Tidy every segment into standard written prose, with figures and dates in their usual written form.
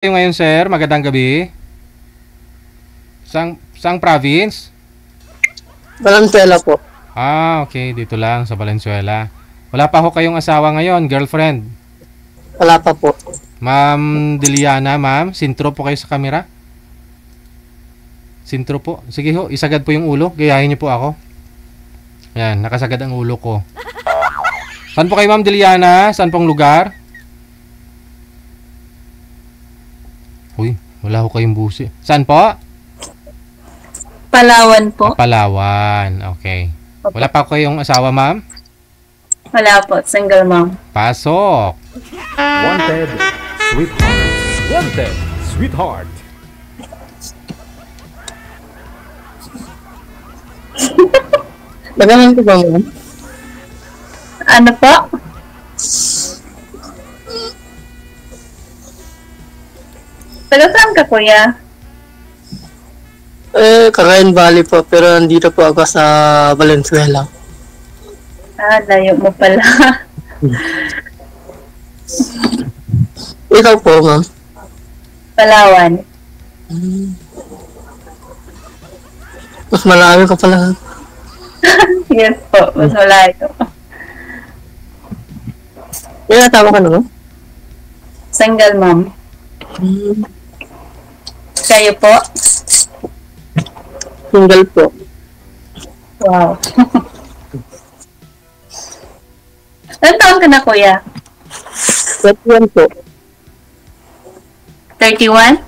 Kayo ngayon, sir? Magandang gabi. Sang province? Valenzuela po. Okay. Dito lang sa Valenzuela. Wala pa ho kayong asawa ngayon, girlfriend. Wala pa po. Ma'am Diliana, ma'am. Sintro po kayo sa camera. Sintro po. Sige ho, isagad po yung ulo. Gayahin niyo po ako. Yan, nakasagad ang ulo ko. Saan po kayo, ma'am Diliana? Saan pong lugar? Uy, wala ho kayong busi. Saan po? Palawan po. Palawan. Okay. Wala pa kayong asawa, ma'am? Wala po. Single mom. Pasok. Wanted, sweetheart. Wanted, sweetheart. Magaling ko ba mo? Ano po? Taga saan ka, kuya? Cagayan Valley po, pero nandito po ako sa Valenzuela. Layo mo pala. Ikaw po, ma'am. Palawan. Mas malami ka pala. Yes po. Mas malayo. Tama ka na, ma'am? Single mom. Kayo po? Single po. Wow. Ilan taon ka na, kuya? 31 po. 31?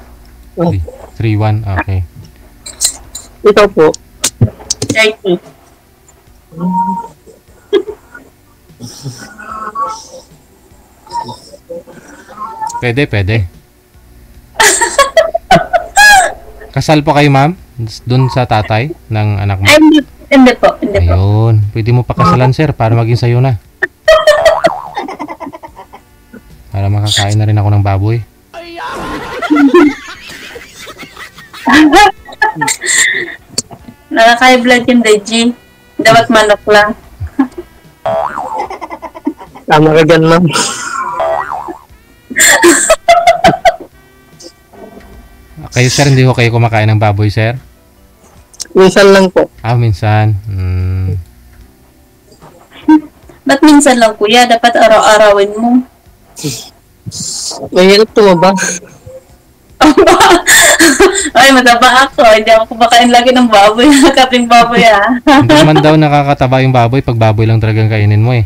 3-1. Okay. Ikaw po. 30. Pwede. Kasal po kayo, ma'am? Doon sa tatay ng anak mo? Ay, hindi po. Hindi po. Ayun. Pwede mo pakasalan, sir, para maging sayo na. Para makakain na rin ako ng baboy. Nakaka-blood yung Deji. Dapat manok lang. Tama ka dyan, ma'am. Kayo, sir, hindi ko kayo kumakain ng baboy, sir? Minsan lang po. Minsan. Ba't minsan lang, kuya? Dapat araw-arawin mo. Mahirap tumaba. Ay, mataba ako. Hindi ako kumakain lagi ng baboy. Kaping baboy, Hindi naman daw nakakataba yung baboy pag baboy lang talagang kainin mo eh.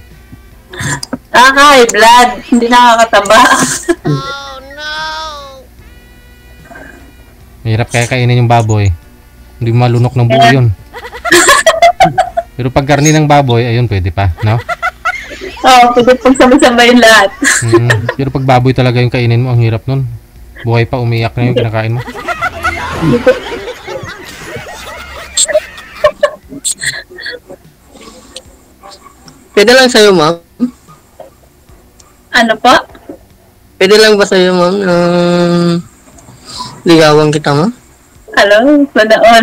High blood. Hindi nakakataba. Mahirap kaya kainin yung baboy. Hindi malunok ng buo yun. Pero pag karni ng baboy, ayun, pwede pa, no? Oo, pwede pong sabay-sabayin lahat. Pero pag baboy talaga yung kainin mo, ang hirap nun. Buhay pa, umiyak na yung kinakain mo. Pwede lang sa'yo, ma'am. Ano po? Pwede lang ba sa'yo, ma'am? Ligawan kita, ma'am? Hello? Sana all.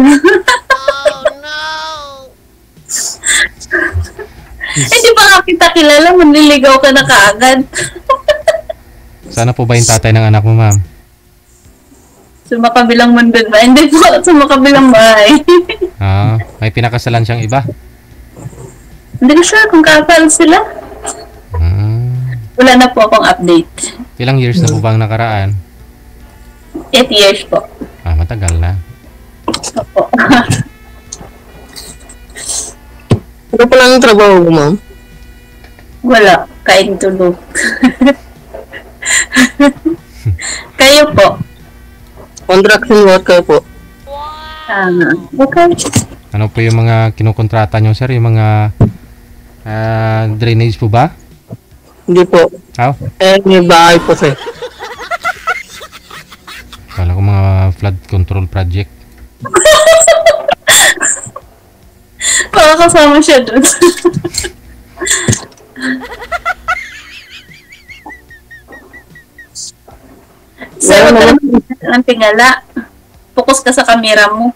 Di ba nga kita kilala? Manliligaw ka na kaagad. Sana po ba yung tatay ng anak mo, ma'am? Sa makabilang mundo ba? Hindi po. Sa makabilang bahay. May pinakasalan siyang iba. Hindi ko sure kung kasal sila. Wala na po akong update. Ilang years na po bang nakaraan? 8 years po. Matagal na. Opo. Ano pa lang ang trabaho ko, ma'am? Wala. Kain tulog. Kayo po. Construction worker po. Okay. Ano po yung mga kinukontrata nyo, sir? Yung mga drainage po ba? Hindi po. May bahay po, sir. Kala ko mga flood control project. Makakasama siya dun. Sir, wag ka lang tingala. Focus ka sa camera mo.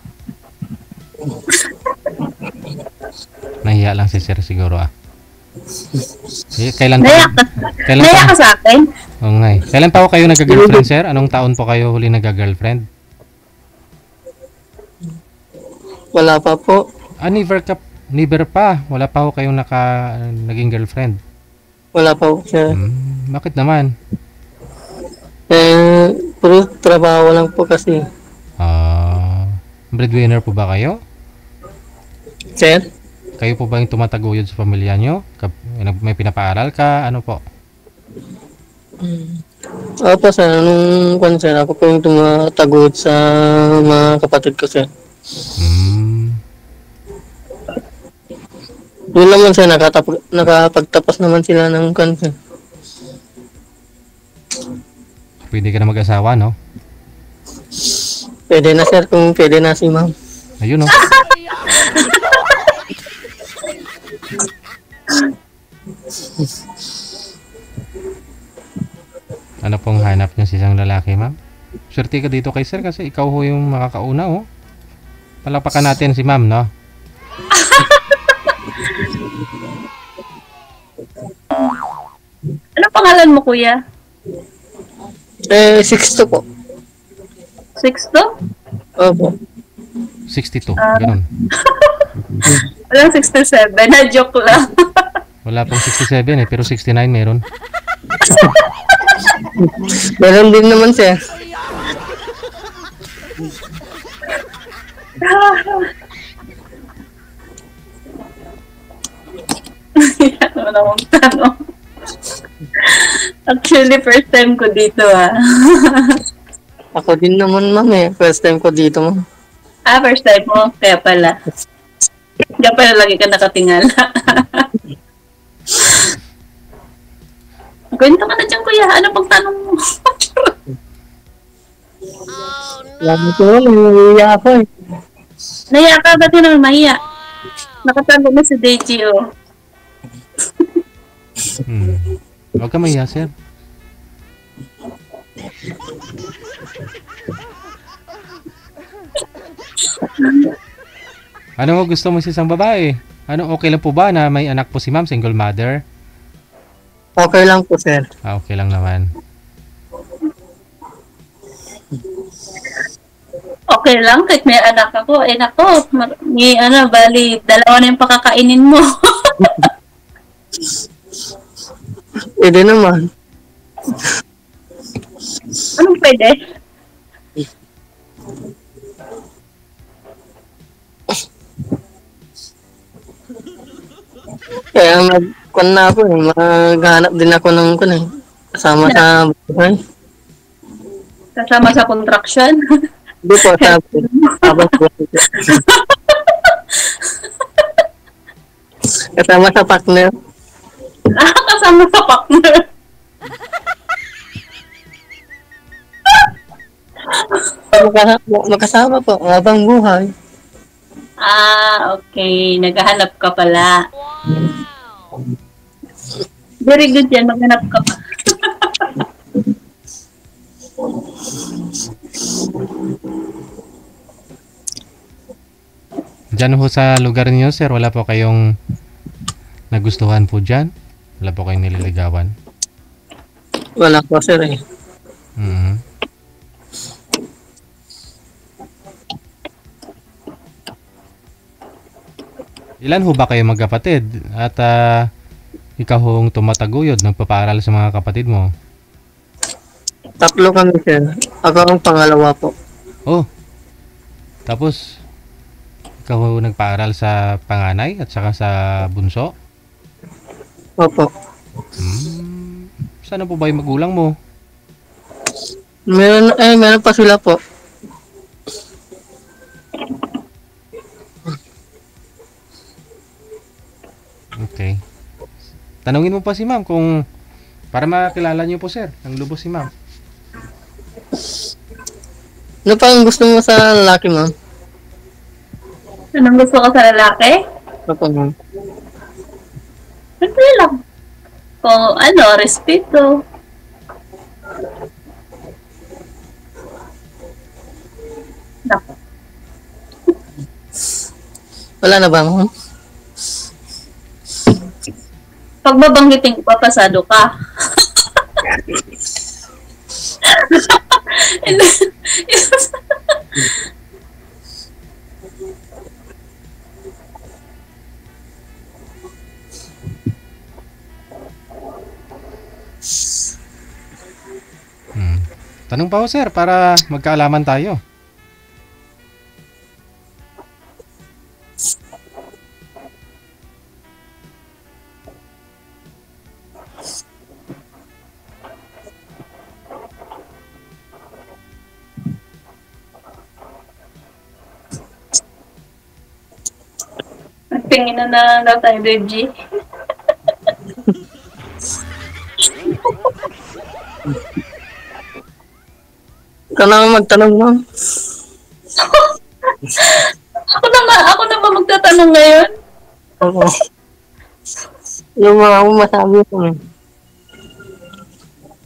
Nahiya lang si sir siguro. Kailan Naiyak ka sa akin? Okay. Kailan pa ho kayo nagka-girlfriend, sir? Anong taon po kayo huli nagka-girlfriend? Wala pa po. Never pa. Wala pa ho kayong naging girlfriend. Wala pa po, sir. Bakit naman? Puro trabaho lang po kasi. Breadwinner po ba kayo? Sir? Kayo po ba yung tumataguyod sa pamilya nyo? May pinapaaral ka? Ano po? Opo, sir. Nung kwan, sir, ako po yung tumatagod sa mga kapatid ko, sir. Yun naman, sir. Nakapagtapos naman sila ng kwan, sir. Pwede ka na mag-asawa, no? Pwede na, sir, kung pwede na si ma'am. Ayun, no? Ano pong hanap niyo sa isang lalaki, ma'am? Swerte ka dito kay sir kasi ikaw ho yung makakauna, oh. Palakpakan natin si ma'am, no? Ano pangalan mo, kuya? 6'2" po. 6'2"? Opo. 62, ganun. Walang 67. Na-joke lang. Wala pong 67 eh, pero 69 meron. Meron din naman, sir. Yan naman akong tanong. Actually, first time ko dito, Ako din naman, ma'am, eh. First time ko dito, ma'am. First time mo. Kaya pala. Kaya pala lagi ka nakatingala. Kwento ka na dyan, kuya. Ano pang tanong mo? Lagi ko, nangyayaya ako, eh. Naiya ka? Ba't yun naman mahiya? Nakatanong na si Deji, oh. Huwag ka mahiya, sir. Ano gusto mo sa isang babae? Ano, okay lang po ba na may anak po si ma'am, single mother? Okay lang po, sir. Okay lang naman. Okay lang, kahit may anak ako. Nako, may bali, dalawa na yung pakakainin mo. Pwede naman. Anong pwede? Kaya magkwan na ako, eh. Maghanap din ako ng kwan, eh. Kasama sa buhay. Kasama sa contraction. Hindi po, habang buhay. Kasama sa partner. Kasama sa partner. Magkasama po, habang buhay. Okay. Naghahanap ka pala. Very good yan. Maghanap ka pa. Diyan ho sa lugar niyo, sir, wala po kayong nagustuhan po dyan? Wala po kayong nililigawan? Wala po, sir, eh. Ilan ho ba kayo magkapatid? At ikaw hong tumataguyod, nagpapaaral sa mga kapatid mo? 3 kami, sir. Ako ang pangalawa po. Oh, tapos ikaw ho nagpaaral sa panganay at saka sa bunso? Opo. Sana po ba yung magulang mo? Meron pa sila po. Okay. Tanungin mo pa si ma'am kung para makilala niyo po, sir, ang lubos si ma'am. Ano pa ang gusto mo sa lalaki, ma'am? Anong gusto ko sa lalaki? Opo, ma'am. Simple lang. Kung respeto. Naku. Wala na ba, ma'am? Pag babanggitin ko, papasado ka. Tanong pa ho, sir, para magkaalaman tayo. Tingin na daw tayo, G. Ikaw na magtanong, ma'am. Ako na ba magtatanong ngayon? Oo. Yung mga ako masabi ko.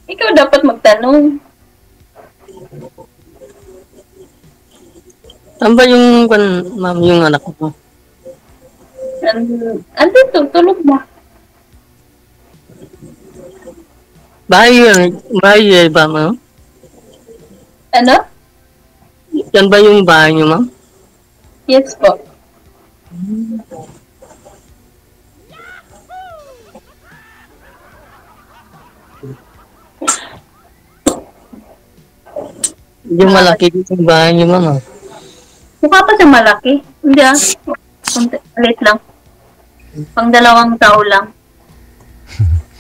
Ikaw dapat magtanong. Saan ba yung, ma'am, yung anak ko? Andito, tulog na. Bahay ba, ma'am? Ano? Yan ba yung bahay niyo, ma'am? Yes po. Yung malaki yung bahay niyo, ma'am. Mukha pa siya malaki. Hindi ah. Ulit lang. Pang 2 tao lang.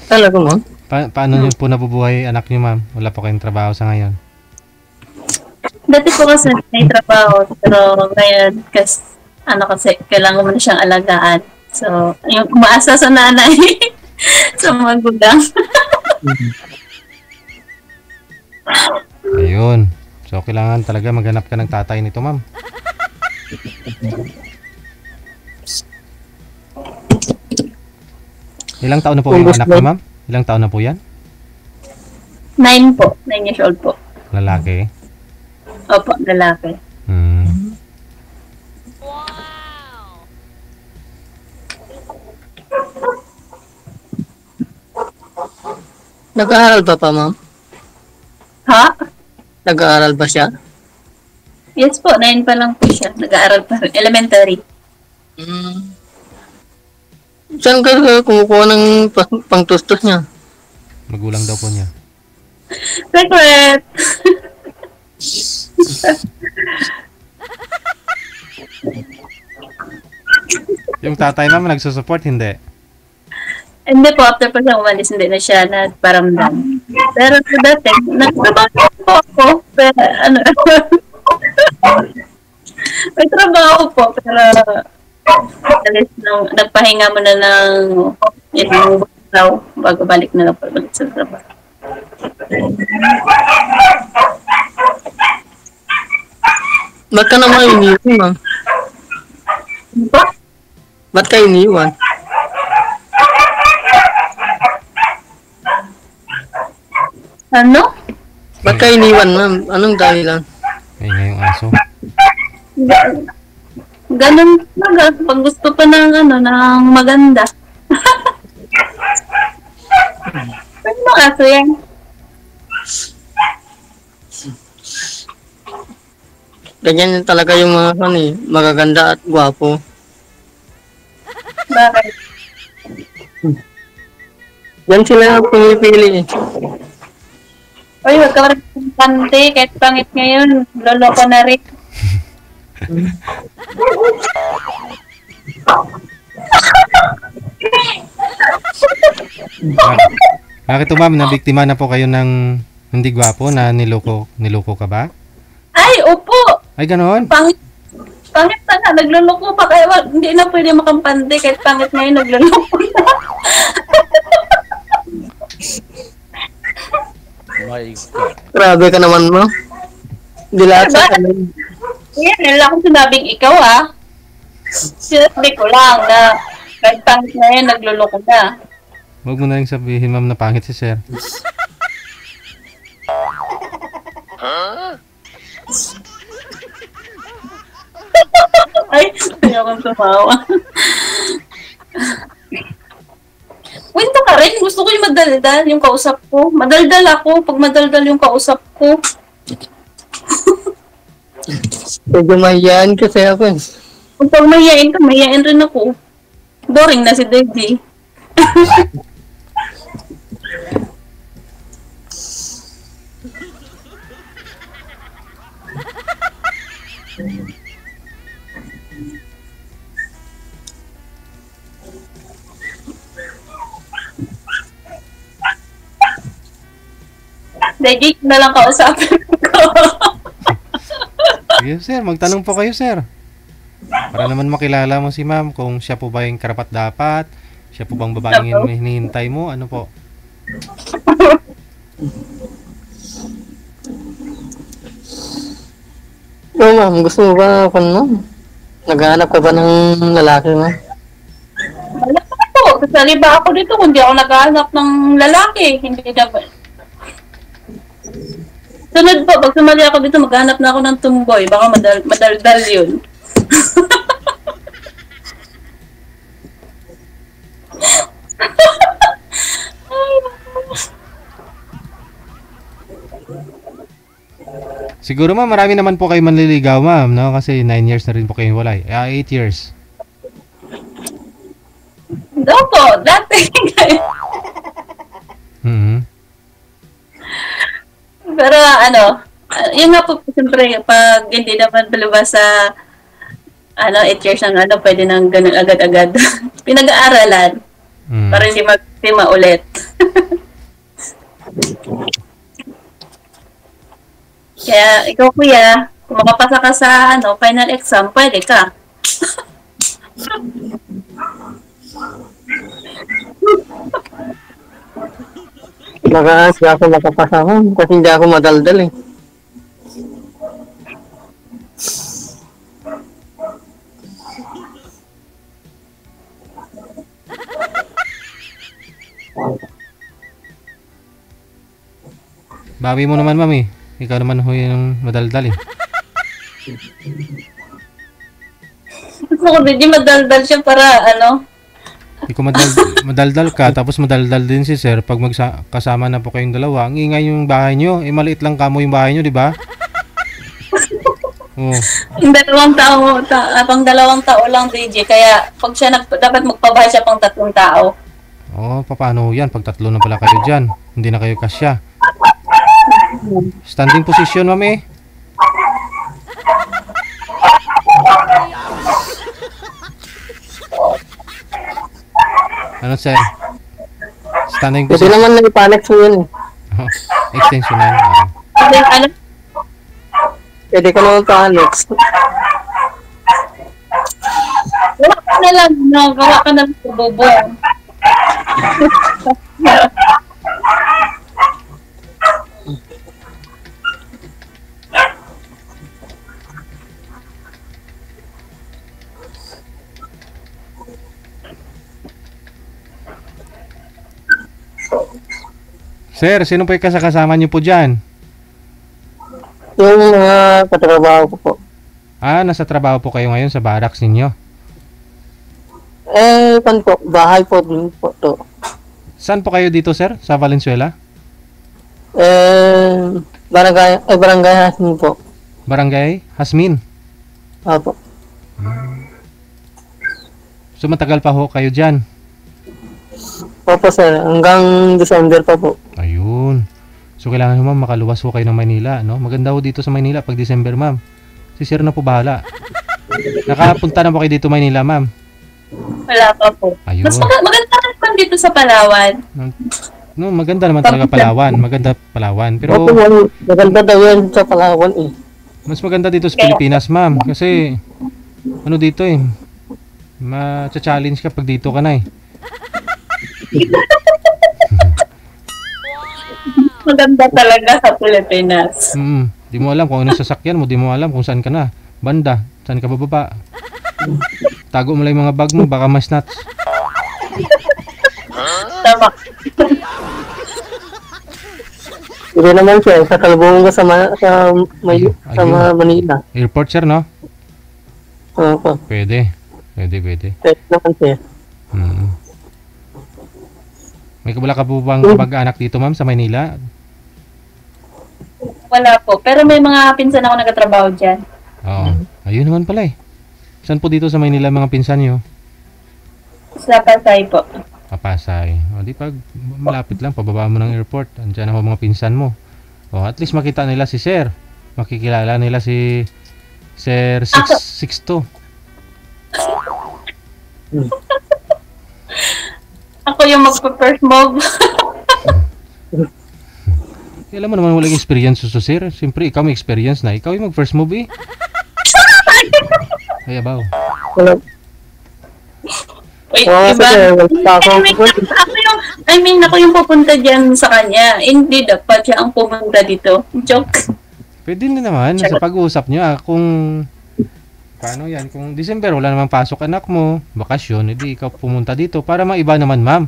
Talaga, ma'am? Paano niyo po nabubuhay anak niyo, ma'am? Wala po kayong trabaho sa ngayon. Dati po kasi may trabaho. Pero ngayon, kasi kailangan mo na siyang alagaan. So, yung umaasa sa nanay sa magulang. Ayun. So, kailangan talaga maghanap ka ng tatay nito, ma'am. Ilang taon na po yung anak niyo, ma'am? Ilang taon na po yan? 9 po. 9 years old po. Lalaki? Opo, lalaki. Nag-aaral pa, ma'am? Ha? Nag-aaral ba siya? Yes po, 9 pa lang po siya. Nag-aaral pa rin. Elementary. Saan ka kumukuha ng pangtustos niya? Magulang daw po niya. Secret! Yung tatay, ma'am, nagsusupport, hindi? Hindi po, after pa siya umalis, hindi na siya nagparamdam. Pero dati, nagtrabaho po ako. Pero ano, may trabaho po, pero nagpahinga mo na ng ilang buwan bago balik na lang po ulit sa trabaho. Ba't ka naman iniwan, ma'am? Ba't ka iniwan? Ano? Ba't ka iniwan, ma'am? Anong dahilan? May ngayong aso. Ganun talaga. Pag gusto pa ng ng maganda. Ano ba aso yan? Ganyan talaga yung mga magaganda at gwapo. Bakit? Yan sila pumipili. Uy, wag ka rin pante. Kahit pangit ngayon, loloko na rin. Bakit to, ma'am? Nabiktima na po kayo ng hindi gwapo na niloko ka ba? Ay, opo! Ay, ganoon? Pangit na nga, nagluloko pa. Kaya hindi na pwede makampante. Kahit pangit ngayon, nagluloko na. My God. Grabe ka naman, ma'am. Di lahat sa kanila. Yan, nila akong sinabing ikaw, ah. Sinabi ko lang na kahit pangit ngayon, nagluloko na. Huwag mo na rin sabihin, ma'am, na pangit si sir. Ay, ayokong tumawa. Kwento ka rin. Gusto ko yung madaldal, yung kausap ko. Madaldal ako. Pag madaldal yung kausap ko. Medyo mahiyaan kasi ako eh. Kung pag mahihain ka, mahihain rin ako. Boring na si Daddy. Daddy, na lang kausapin ko. Sige sir, magtanong po kayo sir. Para naman makilala mo si ma'am kung siya po ba yung karapat-dapat, siya po bang babaeng hinihintay mo, ano po? Oo ma'am, gusto mo ba ako ma'am? Naghahanap ka ba ng lalaki ma'am? Wala pa po. Kasali ba ako dito kung di ako naghahanap ng lalaki? Hindi dapat. Sunod po, pag sumali ako dito, maghanap na ako ng tumboy. Baka madaldal yun. Siguro ma'am, marami naman po kayo manliligaw ma'am, no? Kasi 9 years na rin po kayo walay. 8 years. Doon po, dati. Mhm. Pero ano, yun nga po, siyempre, pag hindi naman palabas sa 8 years ng pwede nang ganun agad-agad. Pinag-aaralan para hindi magtima ulit. Kaya, ikaw kuya, kung makapasa ka sa final exam, pwede ka. Baka hindi ako makapasa ma'am kasi hindi ako madaldal eh. Bawi mo naman ma'am eh. Ikaw naman ho yung madaldal eh. Gusto ko din, madaldal siya para Hindi ko madaldal ka, tapos madaldal din si sir pag kasama na po kayong dalawa. Ang ingay yung bahay nyo. Maliit lang kamo yung bahay nyo, di ba? Oh. Yung pang 2 tao lang, DJ. Kaya, pag siya dapat magpabahay siya pang 3 tao. Oh, paano yan? Pag 3 na pala kayo dyan, hindi na kayo kasya. Standing position, ma'am eh. Ano, sir? Standing Kasi position. naman naipanex mo yun eh. Oh, extensionan. And then, Pwede ka naman pa-annex. gawa ka na lang, gawa ka na lang sa bobo. Sir, sino po yung kasama niyo po dyan? Yung mga katrabaho ko po. Nasa trabaho po kayo ngayon sa barracks ninyo. Pan po, bahay po din po to. Saan po kayo dito, sir? Sa Valenzuela? Barangay Hasmin po. Barangay Hasmin. Opo. So matagal pa ho kayo dyan. Opo sir, hanggang December pa po. Ayun. So kailangan ma'am makaluwas ho kayo ng Maynila, no? Maganda ho dito sa Maynila pag December, ma'am. Si sir na po bahala. Nakapunta na po kayo dito Maynila, ma'am. Wala pa po. Ayun. Mas maganda naman dito sa Palawan. No, maganda naman talaga Palawan. Maganda Palawan. Pero Opo, maganda daw yan sa Palawan eh. mas maganda dito sa Pilipinas, ma'am. Kasi ano dito eh. Ma-challenge ka pag dito ka na eh. Maganda talaga sa Pilipinas. Di mo alam kung ano sasakyan mo, di mo alam kung saan ka na. Banda, saan ka bababa. Tago mo lang yung mga bag mo, baka ma-snatch. Tama. Hindi naman siya, sa Talbonga sa Manila. Airport, sir, no? Opo, Pwede. Pwede. pwede naman siya. May kabala ka po bang kamag-anak dito, ma'am, sa Maynila? Wala po. Pero may mga pinsan ako nagtatrabaho dyan. Oo. Ayun naman pala eh. Saan po dito sa Maynila mga pinsan nyo? Sa Pasay po. Papasay. O di pag malapit lang, pababa mo ng airport. Andiyan ako mga pinsan mo. O at least makita nila si Sir. Makikilala nila si Sir 662. Ako yung magpa-first move. Alam mo naman walang experience so Sir. Siyempre ikaw may experience na. Ikaw yung mag-first move eh. Ay, abaw. Wala. Wait, Wala diba? sir. Wala ako. Ako yung pupunta dyan sa kanya. Hindi dapat siya ang pumunta dito. Joke. Pwede na naman sa pag-uusap nyo kung paano yan. Kung December wala namang pasok anak mo, bakasyon, edi ikaw pumunta dito para maiba naman ma'am.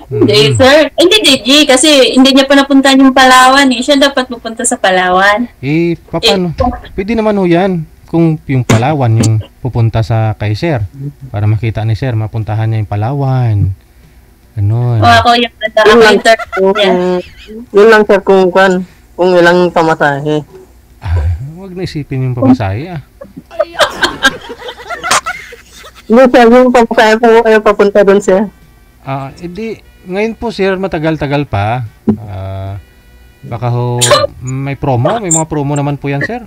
Hindi, sir. Hindi, DJ. Kasi hindi niya pa napuntahan yung Palawan eh. Siya dapat pupunta sa Palawan. Eh, paano? Pwede naman ho yan. Kung yung Palawan yung pupunta sa kay Sir para makita ni Sir, mapuntahan niya yung Palawan. Ganon. O ako yung Yun lang, nag-after niya. yun lang sir kung ilang pamasahe. Huwag na isipin yung pamasahe ah. Hindi sir, yung pamasahe po kayo papunta doon sir. Edi, ngayon po Sir, matagal-tagal pa. Baka ho, may mga promo naman po yan Sir.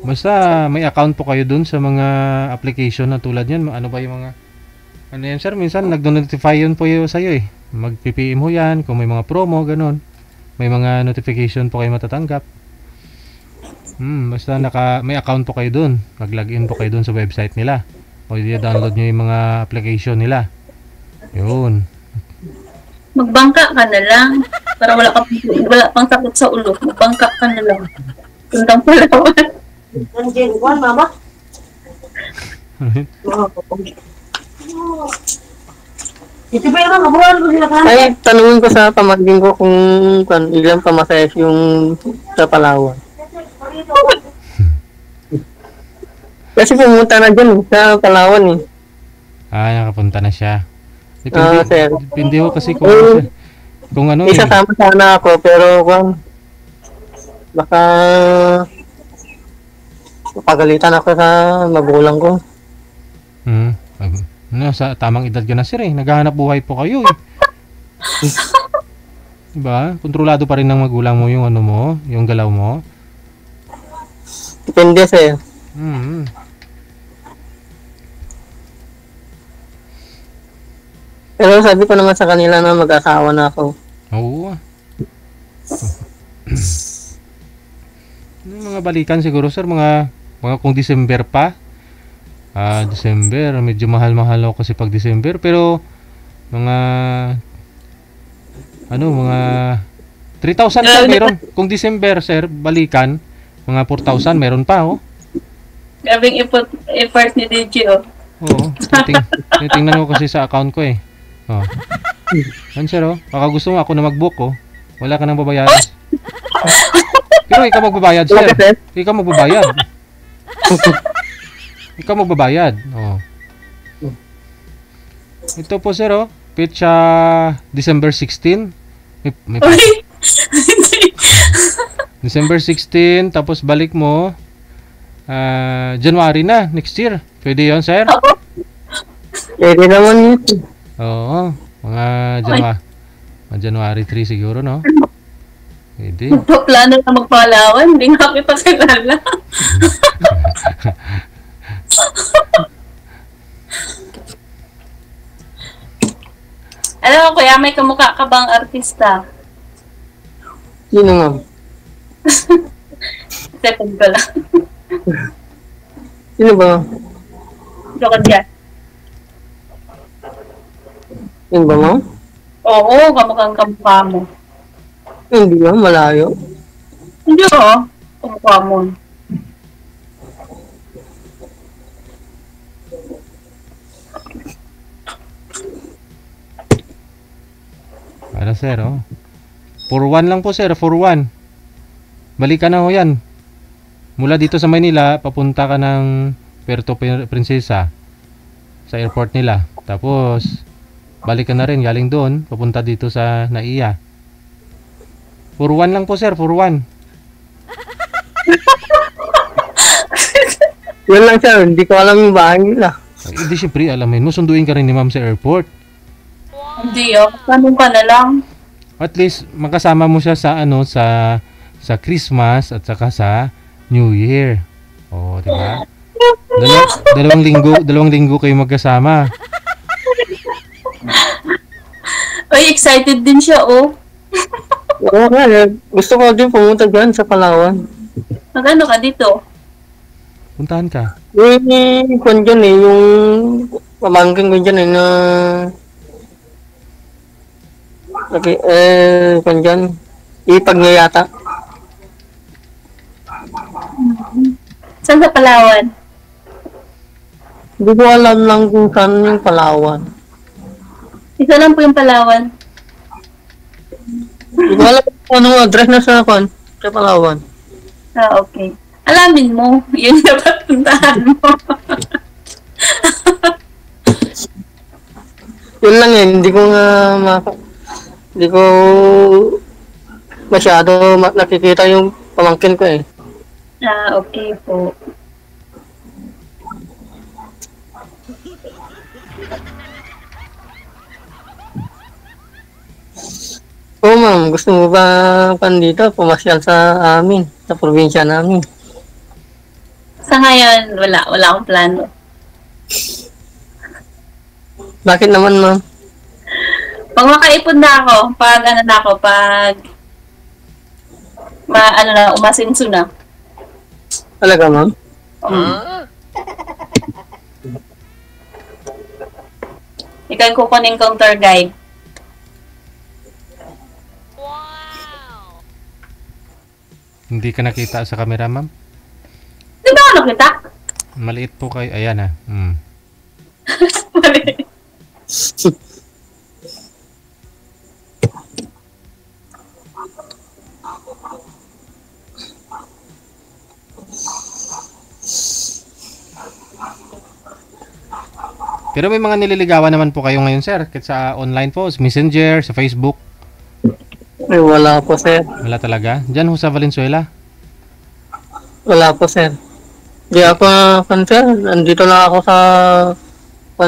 Basta may account po kayo dun sa mga application na tulad yan. Ano ba yung mga... Ano yan sir? Minsan nag-notify yun po yun sa'yo eh. Mag-PPM mo yan kung may mga promo, ganun. May mga notification po kayo matatanggap. Basta may account po kayo dun. Mag-login po kayo dun sa website nila. O i-download nyo yung mga application nila. Yun. Magbangka ka na lang. Para wala pang sakit sa ulo. Magbangka ka na lang. Puntang Palawan. Nandiyan ko, mama. Ito ba yung kabuhan ko sila kan? Ay, tanungin ko sa pamangkin ko kung ilang pamasahe yung sa Palawan. Kasi pumunta na dyan sa Palawan eh. Nakapunta na siya. Sir. Depende ho kasi kung ano eh. Isasama sana ako pero baka pagalitan ako sa magulang ko. Sa tamang edad ka na Sir eh. Naghahanap buhay po kayo eh. Diba? Kontrolado pa rin ng magulang mo yung ano mo, yung galaw mo. Depende sir. Pero sabi ko naman sa kanila na mag-asawa na ako. Oo. Yung mga balikan siguro Sir, mga kung December pa. December, medyo mahal-mahal ako kasi pag December, pero mga 3,000 pa meron. Kung December Sir, balikan, mga 4,000 meron pa oh. Grabing effort ni DJ oh. Oo, titingnan ko kasi sa account ko eh. Oh. Yan Sir oh, baka gusto mo ako na mag-book oh. Wala ka nang babayaran. Pero ikaw magbabayad Sir. Ikaw magbabayad. Ikaw magbabayad. Oh. Ito po Sir oh, petsa December 16. December 16 tapos balik mo January na next year. Pwede 'yon Sir? Pwede naman yun. Oo, mga January 3 siguro no. Pwede. Plano na magpalawan, hindi nga kita kilala. Alam mo kuya, may kamukha ka bang artista? Sino nga? Second ko lang. Sino ba? Joke dyan. Sino ba mo? Oo, kamukha mo. Hindi ba? Malayo. Hindi oh, kamukha mo. Para Sir oh. 4-1 lang po Sir, 4-1. Balikan na ho yan. Mula dito sa Maynila, papunta ka ng Puerto Princesa sa airport nila. Tapos balik ka na rin galing doon, papunta dito sa Naiya. For one lang po, sir. For one. Yun lang sir, hindi ko alam yung bahay nila. Ay, hindi, syempre, alamin mo. Sunduin ka rin ni ma'am sa airport. Hindi tanong ka na lang. At least, magkasama mo siya sa, ano, sa Christmas at saka sa New Year. O, di ba? Dalawang linggo kayo magkasama. Ay, excited din siya, oh. Oo nga, gusto ko din pumunta dyan sa Palawan. Magano ka dito? Puntahan ka. Yung kwan dyan eh, yung pamangkin ko dyan eh na... Okay, kwan dyan, ipag niya yata. Saan sa Palawan? Hindi ko alam lang kung saan yung Palawan. Isa lang po yung Palawan. Hindi ko alam kung anong address na sa kwan, sa Palawan. Ah, okay. Alamin mo. Yun na patuntahan mo. Yun lang eh, hindi ko nga hindi ko masyado nakikita yung pamangkin ko eh. Ah, okay po. Oo ma'am, gusto mo ba dito pumasyal sa amin, sa probinsya namin? Sa ngayon, wala akong plano. Bakit naman ma'am? Pag makaipon na ako, umasinso na. Talaga ma'am? Ikaw yung kukunin kong tour guide. Hindi ka nakita sa camera, ma'am? Di ba ano kita? Maliit po kayo. Ayan ah. Pero may mga nililigawan naman po kayo ngayon, sir. Kahit sa online po, sa Messenger, sa Facebook. Ay, wala po sir. Wala talaga. Diyan ho sa Valenzuela. Wala po sir. Di ako sir. Nandito lang ako sa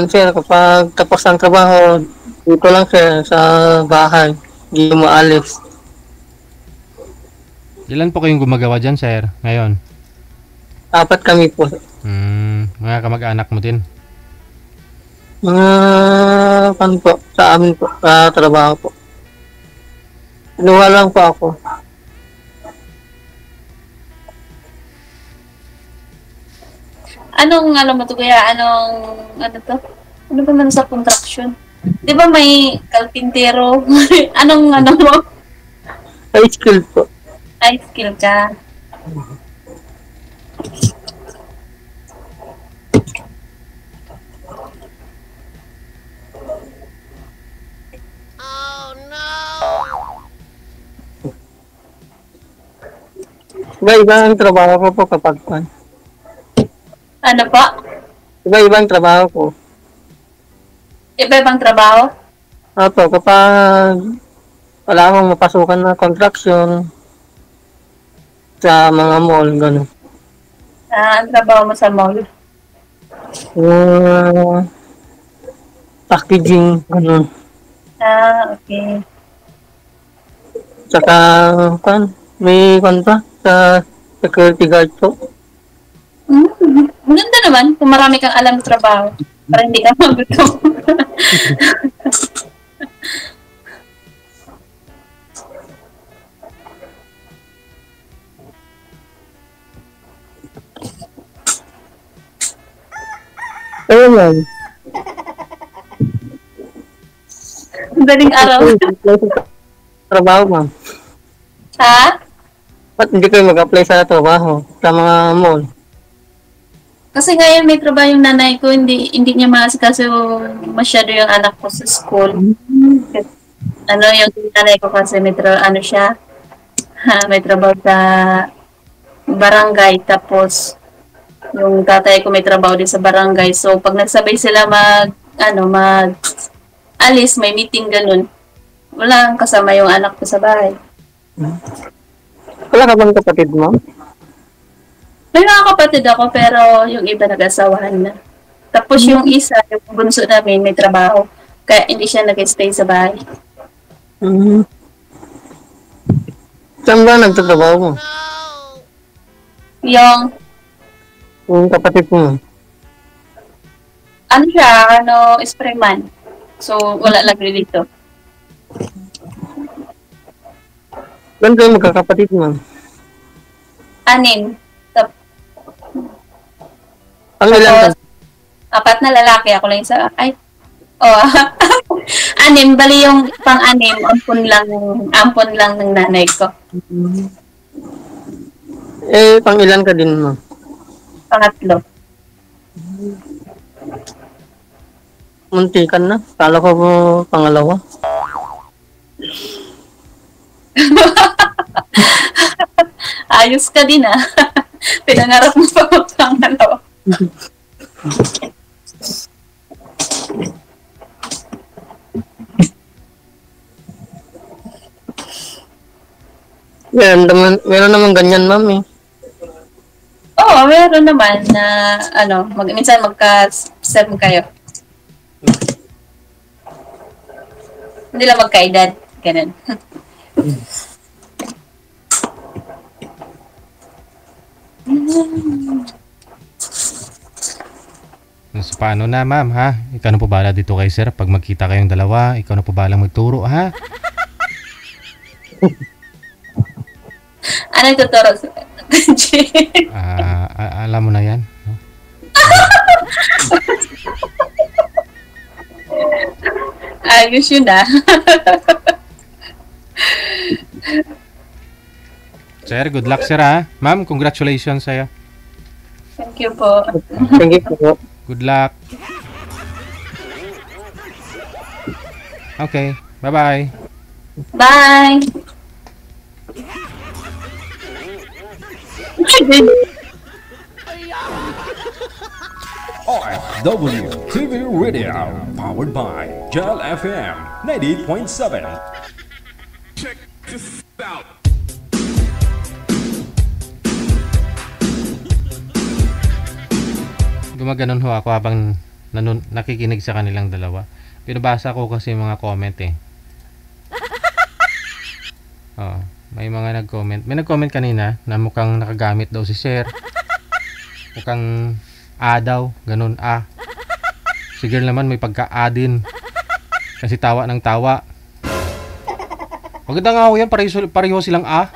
sir. Kapag tapos ang trabaho, dito lang sir sa bahay. Hindi maalis. Ilan po kayong gumagawa dyan, sir? Ngayon? 4 kami po. Mga kamag-anak mo din. Mga po, sa amin po, sa trabaho po. Inuha lang po ako. Alam mo to kaya, ano to? Ano ba man sa contraction? Di ba may kalpintero? ano mo? High school po. High skill ka. Iba-iba ang trabaho ko po kapag Ano po? iba-iba ang trabaho ko. Iba-ibang trabaho? Opo, kapag wala akong mapasukan na construction sa mga mall, gano'n. Ang trabaho mo sa mall? Packaging, gano'n. Okay. Tsaka, may pa sa security guard po. Maganda naman kung marami kang alam sa trabaho. Para hindi ka magutom. Ayun lang. Daling araw. Trabaho, ma'am. Ha? Ba't hindi kayo mag-apply sa trabaho sa mga mall? Kasi ngayon may trabaho yung nanay ko, hindi niya maasikaso masyado yung anak ko sa school. Yung nanay ko kasi may may trabaho sa barangay, tapos yung tatay ko may trabaho din sa barangay. So pag nagsabay sila alis, may meeting ganun. Wala kasama yung anak ko sa bahay. Wala ka bang kapatid mo? May mga kapatid ako, pero yung iba nag-asawahan na. Tapos yung isa, yung bunso namin, may trabaho. Kaya hindi siya nag-stay sa bahay. Mm. Saan ba nagtatrabaho mo? Yung, Yung kapatid mo? ano siya, sprayman. So, wala lang rin dito. Saan kayo magkakapatid mo? 6. Ang ilan ka? Tapos, 4 na lalaki. Ako lang isa. Ay, oh. 6. Bali yung pang-6, ampon lang ng nanay ko. Eh, pang ilan ka din mo? Pangatlo. Muntikan na. Kala ko po pangalawa. Ayos ka din ah. Pinangarap mo pa ako pangalawa. Meron naman ganyan, ma'am eh. Oo, meron naman na minsan magka-serve kayo. Hindi lang magkaedad. Ganun. So, paano na ma'am ha? Ikaw na po bahala dito kay sir. Pag magkita kayong dalawa, ikaw na po bahala magturo ha? Ano yung tuturo? Alam mo na yan. No? Ayos yun ah. Sir, good luck sir ha? Ma'am, congratulations sa'yo. Thank you po. Thank you po. Good luck. Okay, bye-bye. Bye! RFW TV Radio, powered by Gel FM 98.7. Check this out. Gumaganon ho ako habang nakikinig sa kanilang dalawa. Pinabasa ko kasi mga comment eh. Oh, may mga nag-comment. May nag-comment kanina na mukhang nakagamit daw si Sir. Mukhang A daw, ganun A. Si girl naman may pagka-A din. Kasi tawa ng tawa. Maganda nga ho yan, pareho silang A.